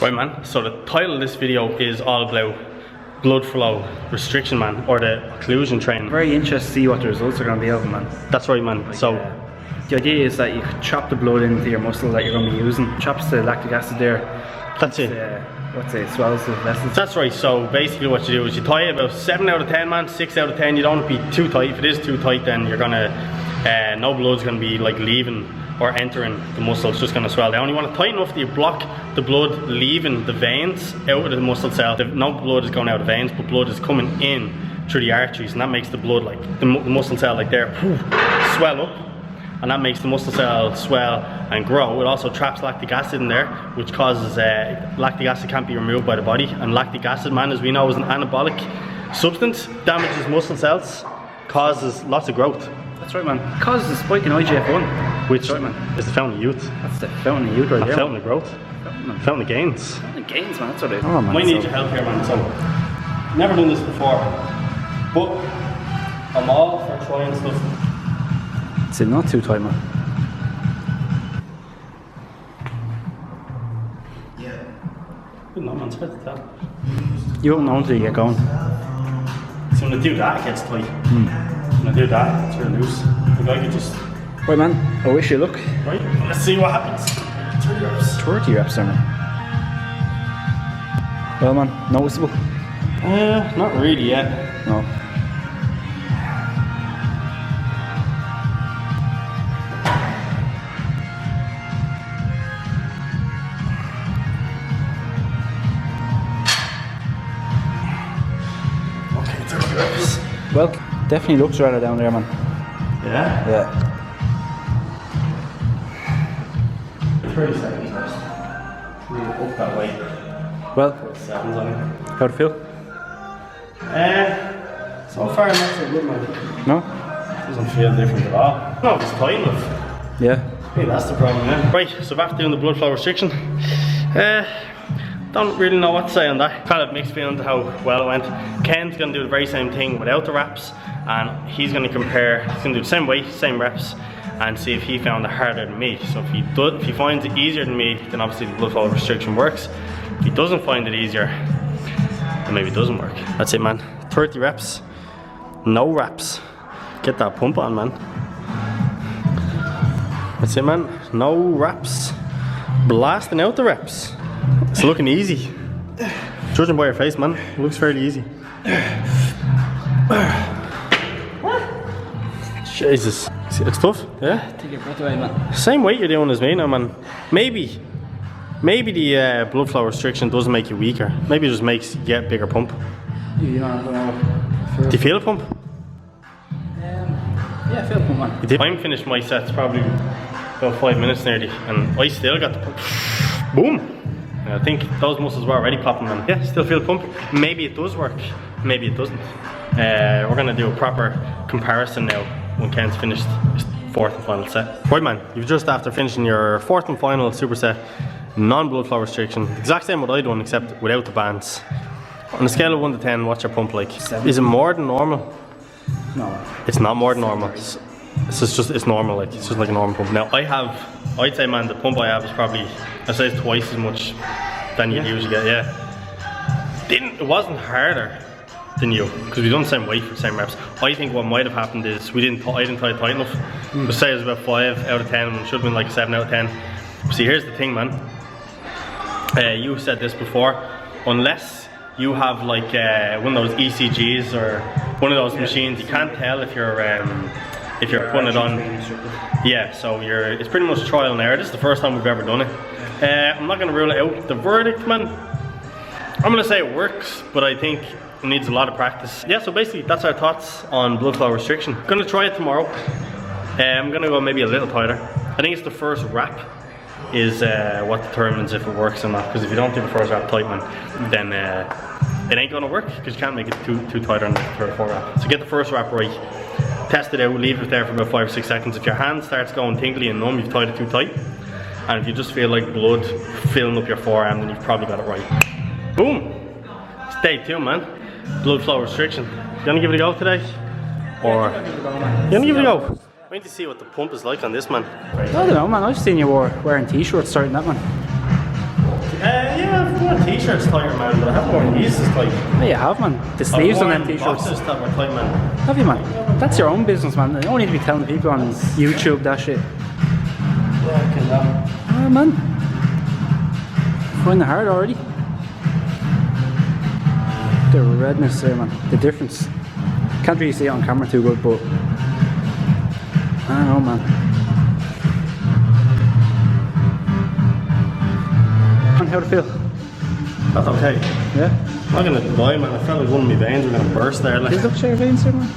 Right man, so the title of this video is all about blood flow restriction man, or the occlusion training. Very interested to see what the results are going to be of it, man. That's right man, Like, so the idea is that you chop the blood into your muscle that you're going to be using. Chops the lactic acid there. that's it. Swells the vessels. That's right, so basically what you do is you tie it about 7 out of 10 man, 6 out of 10. You don't want to be too tight. If it is too tight, then you're gonna, no blood's gonna be like leaving or entering the muscle. It's just gonna swell down. You want to tighten enough that you block the blood leaving the veins out of the muscle cell. No blood is going out of the veins, but blood is coming in through the arteries, and that makes the blood, like the muscle cell like there, swell up. And that makes the muscle cell swell and grow. It also traps lactic acid in there, which causes lactic acid can't be removed by the body. And lactic acid, man, as we know, is an anabolic substance, damages muscle cells, causes lots of growth. That's right, man. It causes a spike in IGF-1, which right, man. is the fountain of youth. That's the fountain of youth right there. Fountain of growth. Fountain of gains. Fountain of gains, man. That's what it is. Oh, man, might need your help here, man. So, never done this before, but I'm all for trying stuff. It's not too tight, man. Yeah. Good enough, man. It's hard to tell. You won't know until you get going. So when I do that, it gets tight. When I do that, it's really loose. If I could just... Right, man. I wish you luck. Right, let's see what happens. 30 reps. 30 reps there, man. Well, man, noticeable? Not really yet. No. Well, definitely looks rather down there, man. Yeah? Yeah. 30 seconds first. Move up that way. Well, 7s on it. how'd it feel? So far not so good, man. No? Doesn't feel different at all. No, it's tight enough. Yeah. Maybe that's the problem, yeah. Right, so after doing the blood flow restriction, don't really know what to say on that. Kind of mixed feelings how well it went. Ken's gonna do the very same thing without the reps, and he's gonna compare, he's gonna do the same weight, same reps, and see if he found it harder than me. So if he finds it easier than me, then obviously the blood flow restriction works. If he doesn't find it easier, then maybe it doesn't work. That's it, man. 30 reps, no reps. Get that pump on, man. That's it, man. No reps. Blasting out the reps. It's looking easy. Judging by your face, man, it looks fairly easy. Jesus. It's tough, yeah? Take your breath away, man. Same weight you're doing as me now, man. Maybe the blood flow restriction doesn't make you weaker. Maybe it just makes you get a bigger pump. Yeah, I don't know. Do you feel a pump? Yeah, I feel a pump, man. I'm finished my sets probably about 5 minutes nearly, and I still got the pump. Boom! I think those muscles were already popping, man. Yeah, still feel pumping. Maybe it does work, maybe it doesn't. We're gonna do a proper comparison now when Ken's finished his 4th and final set. Right, man, you've just after finishing your 4th and final superset, non-blood flow restriction. Exact same what I done, except without the bands. On a scale of 1 to 10, what's your pump like? 7. Is it more than normal? No. It's not more than normal. It's normal, like it's just like a normal pump. Now I'd say, man, the pump I have is probably, I'd say it's twice as much than you usually get. Yeah. It wasn't harder than you because we done the same weight for the same reps. I think what might have happened is I didn't tie it tight enough. But say it was about 5 out of 10, and it should have been like 7 out of 10. See, here's the thing, man. You said this before. Unless you have like one of those ECGs or one of those machines, you can't tell if you're putting it on. Yeah, so it's pretty much trial and error. This is the first time we've ever done it. I'm not going to rule it out. The verdict, man, I'm going to say it works, but I think it needs a lot of practice. Yeah, so basically that's our thoughts on blood flow restriction. I'm going to try it tomorrow. I'm going to go maybe a little tighter. I think it's the first rep is what determines if it works or not, because if you don't do the first rep tight, man, then it ain't going to work because you can't make it too tight on the 3rd or 4th rep. So get the first rep right. Test it out, leave it there for about 5 or 6 seconds. If your hand starts going tingly and numb, you've tied it too tight. And if you just feel like blood filling up your forearm, then you've probably got it right. Boom! Stay tuned, man. Blood flow restriction. You wanna give it a go today? Or you wanna give it a go? I need to see what the pump is like on this, man. I don't know, man. I've seen you wearing t-shirts starting that, man. Yeah, And t-shirts tighter, man, but I haven't worn these this tight. Oh, you have, man. The sleeves on them t-shirts. Boxes that were tight, man. Have you, man? That's your own business, man. You don't need to be telling people on YouTube that shit. Oh, man. Finding it hard already. The redness there, man. The difference. Can't really see it on camera too good, but I don't know, man. And how to feel? That's okay. Yeah. I'm not gonna lie, man. I felt like one of my veins were gonna burst there. Like, Is it your veins there, man?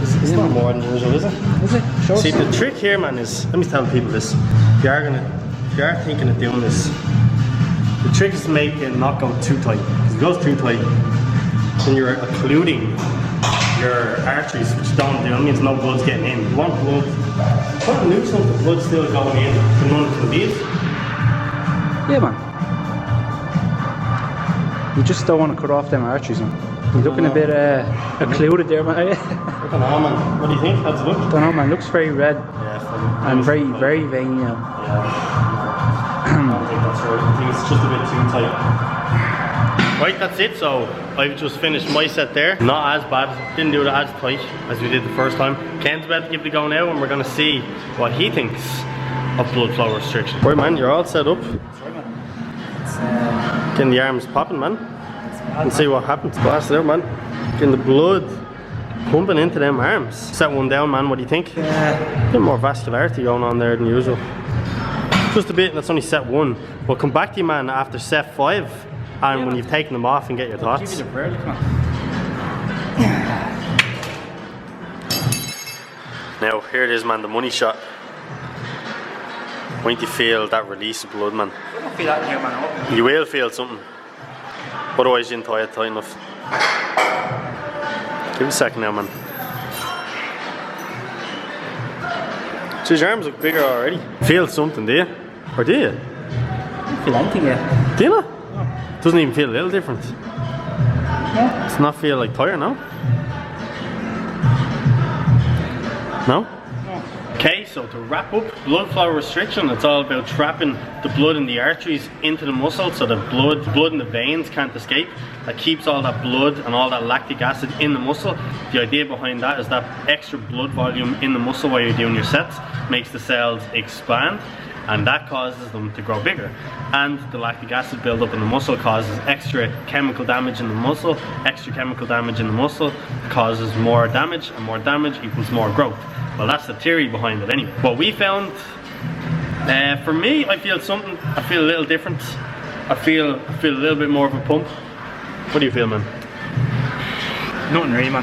it's not more than usual, is it? Is it? Show us. See, the trick here, man, is, let me tell people this. If you are thinking of doing this, the trick is to make it not go too tight. Because if it goes too tight, then you're occluding your arteries, which don't do. That means no blood's getting in. You want blood. Put a noose on the blood still going in, so none can beat. Yeah, man. You just don't want to cut off them arteries, man. You're looking a bit occluded there, man. I don't know, man. What do you think? How's it look? Don't know, man. Looks very red Yeah, and very veiny. Yeah. I don't think that's right. I think it's just a bit too tight. Right, that's it. So I've just finished my set there. Not as bad. Didn't do it as tight as we did the first time. Ken's about to give it a go now, and we're gonna see what he thinks of blood flow restriction. Right, man, you're all set up. Getting the arms popping, man. And see what happens. Blast it out, man. Getting the blood pumping into them arms. Set one down, man. What do you think? A bit more vascularity going on there than usual. Just a bit, and that's only set one. We'll come back to you, man, after set 5, and when you've taken them off and get your thoughts. Give you the verdict, man. Now, here it is, man, the money shot. When do you feel that release of blood, man? I don't feel that here, man. You will feel something. Otherwise, you didn't tie it tight enough. Give it a second now, man. So your arms look bigger already. Feel something, do you? Or do you? I don't feel anything yet. Do you not? Doesn't even feel a little different. No. Does not feel like tired, no? No? Okay, so to wrap up, blood flow restriction, it's all about trapping the blood in the arteries into the muscle so the blood in the veins can't escape. That keeps all that blood and all that lactic acid in the muscle. The idea behind that is that extra blood volume in the muscle while you're doing your sets makes the cells expand, and that causes them to grow bigger. And the lactic acid buildup in the muscle causes extra chemical damage in the muscle. Extra chemical damage in the muscle causes more damage, and more damage equals more growth. Well, that's the theory behind it anyway. What we found, for me, I feel something. I feel a little different. I feel a little bit more of a pump. What do you feel, man? Nothing really, man.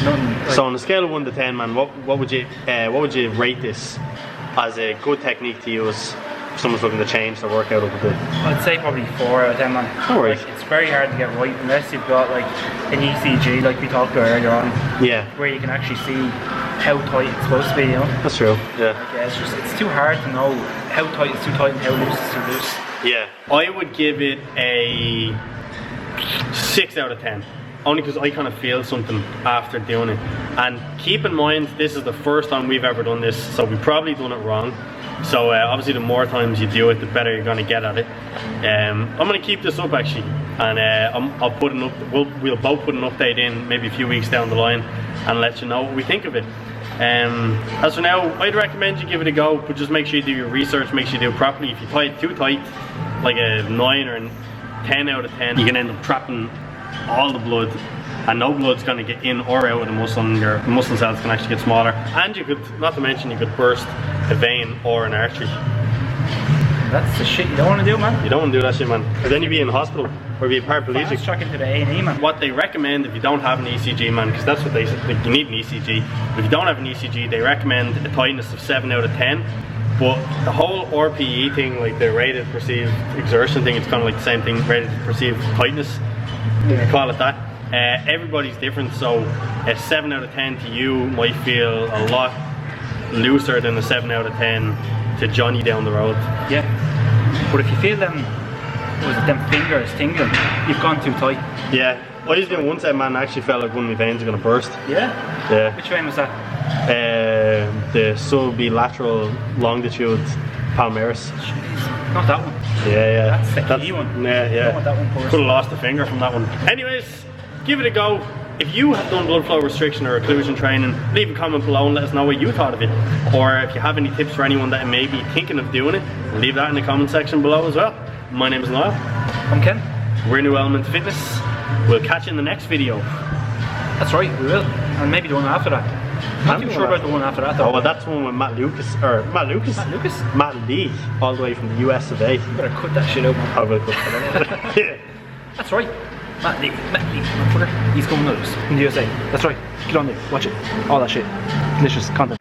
Nothing. Like, So on a scale of 1 to 10, man, what would you rate this as a good technique to use if someone's looking to change their workout up a bit? I'd say probably 4 out of 10, man. No worries. Like, it's very hard to get right unless you've got like an ECG, like we talked about earlier on, Yeah, where you can actually see how tight it's supposed to be, you know? that's true. Yeah. Yeah, it's too hard to know how tight it's too tight and how loose it's too loose. Yeah. I would give it a 6 out of 10. Only because I kind of feel something after doing it. And keep in mind, this is the first time we've ever done this, so we've probably done it wrong. So obviously the more times you do it, the better you're going to get at it. I'm going to keep this up actually, and I'll put an we'll both put an update in maybe a few weeks down the line and let you know what we think of it. As for now, I'd recommend you give it a go, but just make sure you do your research, make sure you do it properly. If you tie it too tight, like a 9 or a 10 out of 10, you can end up trapping all the blood, and no blood's going to get in or out of the muscle, and your muscle cells can actually get smaller, and you could, not to mention, you could burst a vein or an artery. That's the shit you don't want to do, man. You don't want to do that shit, man, because then you'd be in hospital or be paraplegic. Fast track into the A&E, man. What they recommend if you don't have an ECG, man, because that's what they say, like, you need an ECG. If you don't have an ECG, they recommend a tightness of 7 out of 10. But the whole RPE thing, like the rated perceived exertion thing, it's kind of like the same thing, rated perceived tightness, you can call it that. Everybody's different, so a 7 out of 10 to you might feel a lot looser than a 7 out of 10 to Johnny down the road. Yeah. But if you feel them fingers tingling, you've gone too tight. Yeah. I was doing one set, man, I actually felt like one of my veins were going to burst. Yeah? Yeah. Which vein was that? The subbilateral longitude Palmeiras. Not that one. Yeah. That's the key one. Yeah. I don't want that one first. Could have lost a finger from that one. Anyways, give it a go. If you have done blood flow restriction or occlusion training, leave a comment below and let us know what you thought of it. Or if you have any tips for anyone that may be thinking of doing it, leave that in the comment section below as well. My name is Niall. I'm Ken. We're New Element Fitness. We'll catch you in the next video. That's right, we will. And maybe the one after that. Not too sure about the one after that though. Oh, well, that's the one with Matt Lucas. Matt Lee, all the way from the US of A. You better cut that shit out, man. I will cut that. Yeah. That's right. Matt Lee, motherfucker. He's coming with us from the USA. That's right. Get on there, watch it. All that shit. Delicious content.